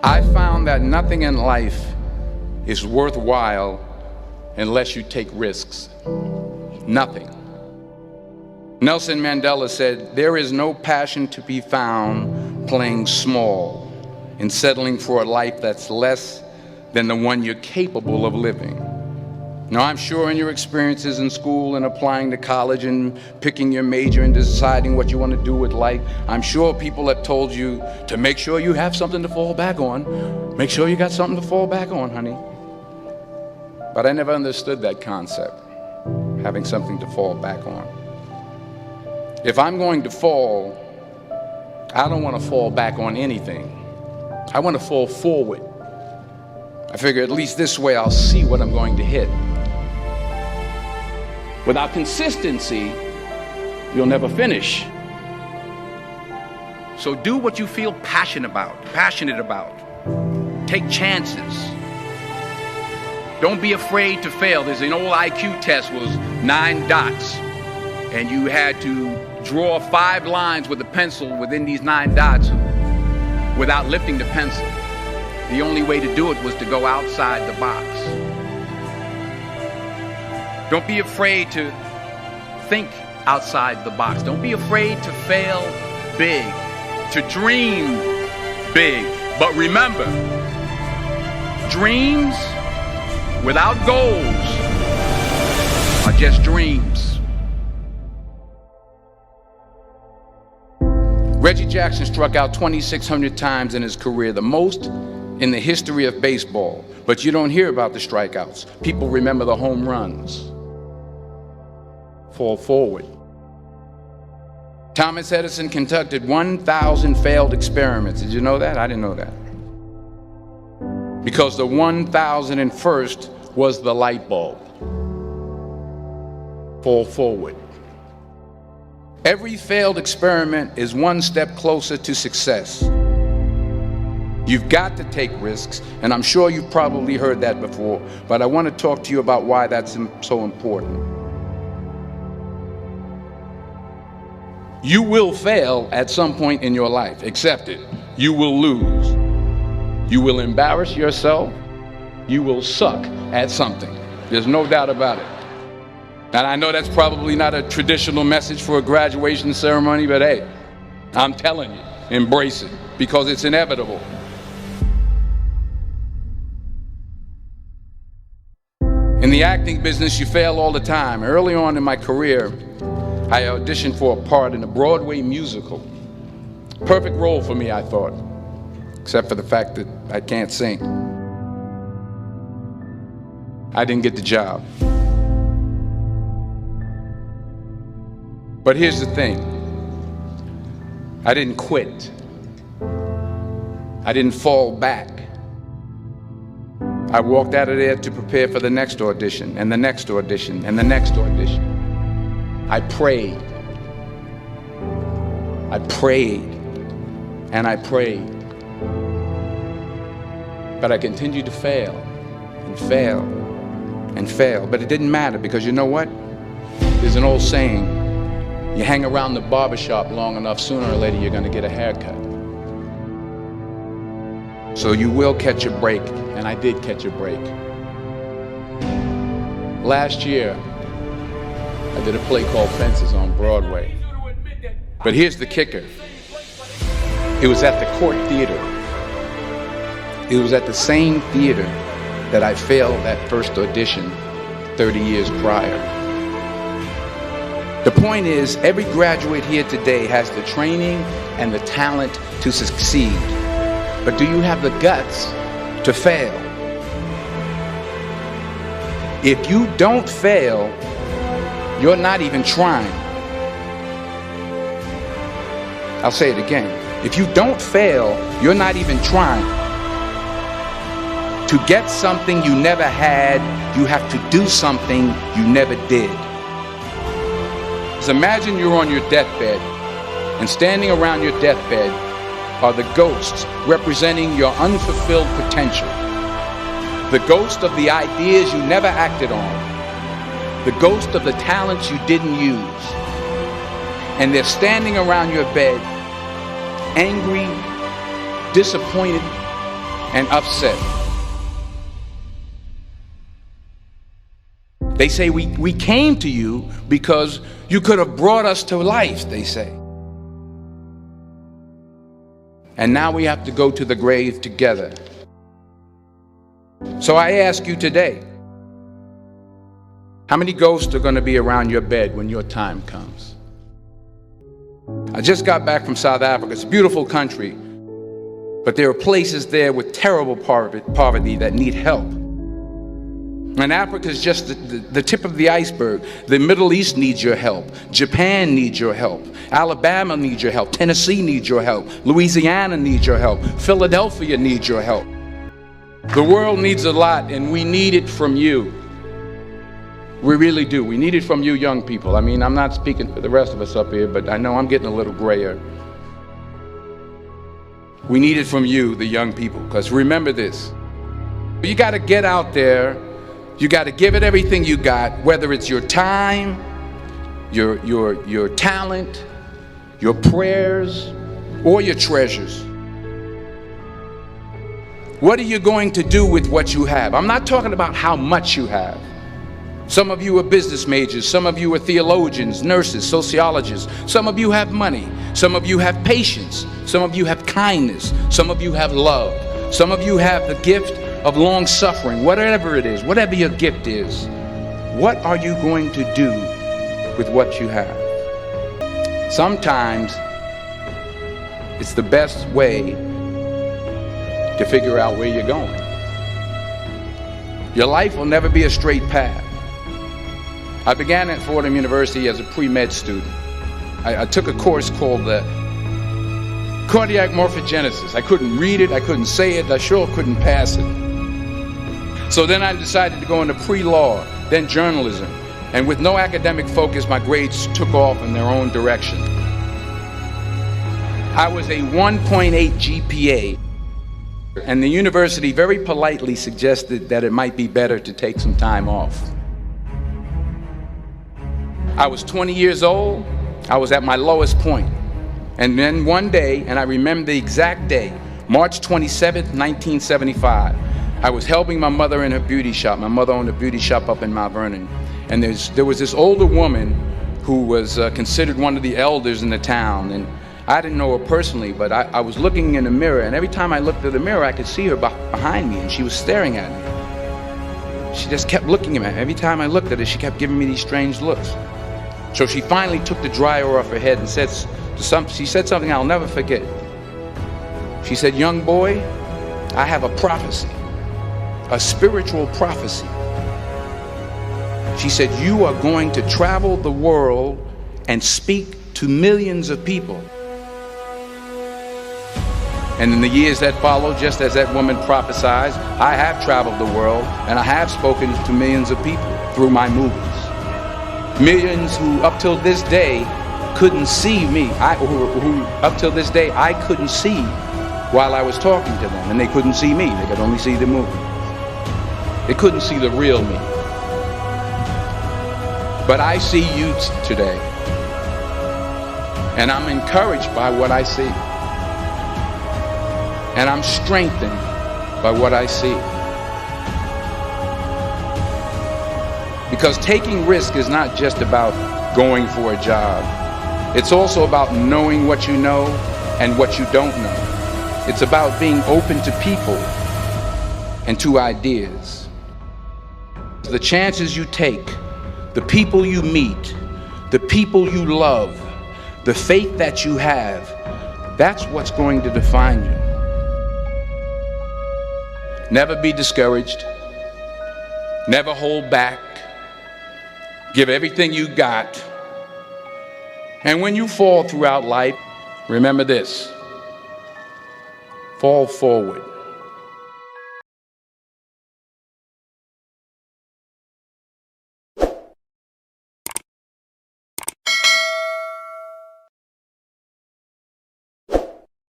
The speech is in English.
I found that nothing in life is worthwhile unless you take risks. Nothing. Nelson Mandela said, "There is no passion to be found playing small and settling for a life that's less than the one you're capable of living." Now, I'm sure in your experiences in school and applying to college and picking your major and deciding what you want to do with life, I'm sure people have told you to make sure you have something to fall back on. Make sure you got something to fall back on, honey. But I never understood that concept, having something to fall back on. If I'm going to fall, I don't want to fall back on anything. I want to fall forward. I figure at least this way I'll see what I'm going to hit. Without consistency, you'll never finish. So do what you feel passionate about. Take chances. Don't be afraid to fail. There's an old IQ test, was 9 dots, and you had to draw 5 lines with a pencil within these 9 dots without lifting the pencil. The only way to do it was to go outside the box. Don't be afraid to think outside the box. Don't be afraid to fail big, to dream big. But remember, dreams without goals are just dreams. Reggie Jackson struck out 2,600 times in his career, the most in the history of baseball. But you don't hear about the strikeouts. People remember the home runs. Fall forward. Thomas Edison conducted 1,000 failed experiments. Did you know that? I didn't know that. Because the 1,001st was the light bulb. Fall forward. Every failed experiment is one step closer to success. You've got to take risks, and I'm sure you've probably heard that before, but I want to talk to you about why that's so important. You will fail at some point in your life. Accept it. You will lose. You will embarrass yourself. You will suck at something. There's no doubt about it. And I know that's probably not a traditional message for a graduation ceremony, but hey, I'm telling you, embrace it, because it's inevitable. In the acting business, you fail all the time. Early on in my career, I auditioned for a part in a Broadway musical. Perfect role for me, I thought, except for the fact that I can't sing. I didn't get the job. But here's the thing. I didn't quit. I didn't fall back. I walked out of there to prepare for the next audition, and the next audition, and the next audition. I prayed. I prayed. And I prayed. But I continued to fail, and fail, and fail. But it didn't matter, because you know what? There's an old saying, you hang around the barbershop long enough, sooner or later you're going to get a haircut. So you will catch a break, and I did catch a break. Last year, I did a play called Fences on Broadway. But here's the kicker. It was at the Court Theater. It was at the same theater that I failed that first audition 30 years prior. The point is, every graduate here today has the training and the talent to succeed. But do you have the guts to fail? If you don't fail, you're not even trying. I'll say it again. If you don't fail, you're not even trying. To get something you never had, you have to do something you never did. So imagine you're on your deathbed, and standing around your deathbed are the ghosts representing your unfulfilled potential. The ghost of the ideas you never acted on. The ghost of the talents you didn't use. And they're standing around your bed, angry, disappointed, and upset. They say we came to you because you could have brought us to life, they say. And now we have to go to the grave together. So I ask you today, how many ghosts are going to be around your bed when your time comes? I just got back from South Africa. It's a beautiful country, but there are places there with terrible poverty that need help. And Africa is just the tip of the iceberg. The Middle East needs your help. Japan needs your help. Alabama needs your help. Tennessee needs your help. Louisiana needs your help. Philadelphia needs your help. The world needs a lot, and we need it from you. We really do. We need it from you young people. I mean, I'm not speaking for the rest of us up here, but I know I'm getting a little grayer. We need it from you, the young people, because remember this. You got to get out there. You got to give it everything you got, whether it's your time, your talent, your prayers, or your treasures. What are you going to do with what you have? I'm not talking about how much you have. Some of you are business majors. Some of you are theologians, nurses, sociologists. Some of you have money. Some of you have patience. Some of you have kindness. Some of you have love. Some of you have the gift of long suffering. Whatever it is, whatever your gift is, what are you going to do with what you have? Sometimes it's the best way to figure out where you're going. Your life will never be a straight path. I began at Fordham University as a pre-med student. I took a course called cardiac morphogenesis. I couldn't read it, I couldn't say it, I sure couldn't pass it. So then I decided to go into pre-law, then journalism. And with no academic focus, my grades took off in their own direction. I was a 1.8 GPA. And the university very politely suggested that it might be better to take some time off. I was 20 years old. I was at my lowest point. And then one day, and I remember the exact day, March 27th, 1975, I was helping my mother in her beauty shop. My mother owned a beauty shop up in Mount Vernon. And there was this older woman who was considered one of the elders in the town. And I didn't know her personally, but I was looking in the mirror, and every time I looked at the mirror, I could see her behind me, and she was staring at me. She just kept looking at me. Every time I looked at her, she kept giving me these strange looks. So she finally took the dryer off her head and she said something I'll never forget. She said, "Young boy, I have a prophecy, a spiritual prophecy." She said, "You are going to travel the world and speak to millions of people." And in the years that followed, just as that woman prophesied, I have traveled the world and I have spoken to millions of people through my movies. Millions who up till this day couldn't see me, who up till this day I couldn't see while I was talking to them, and they couldn't see me, they could only see the movie. They couldn't see the real me. But I see you today, and I'm encouraged by what I see. And I'm strengthened by what I see. Because taking risk is not just about going for a job. It's also about knowing what you know and what you don't know. It's about being open to people and to ideas. The chances you take, the people you meet, the people you love, the faith that you have, that's what's going to define you. Never be discouraged. Never hold back. Give everything you got. And when you fall throughout life, remember this: fall forward.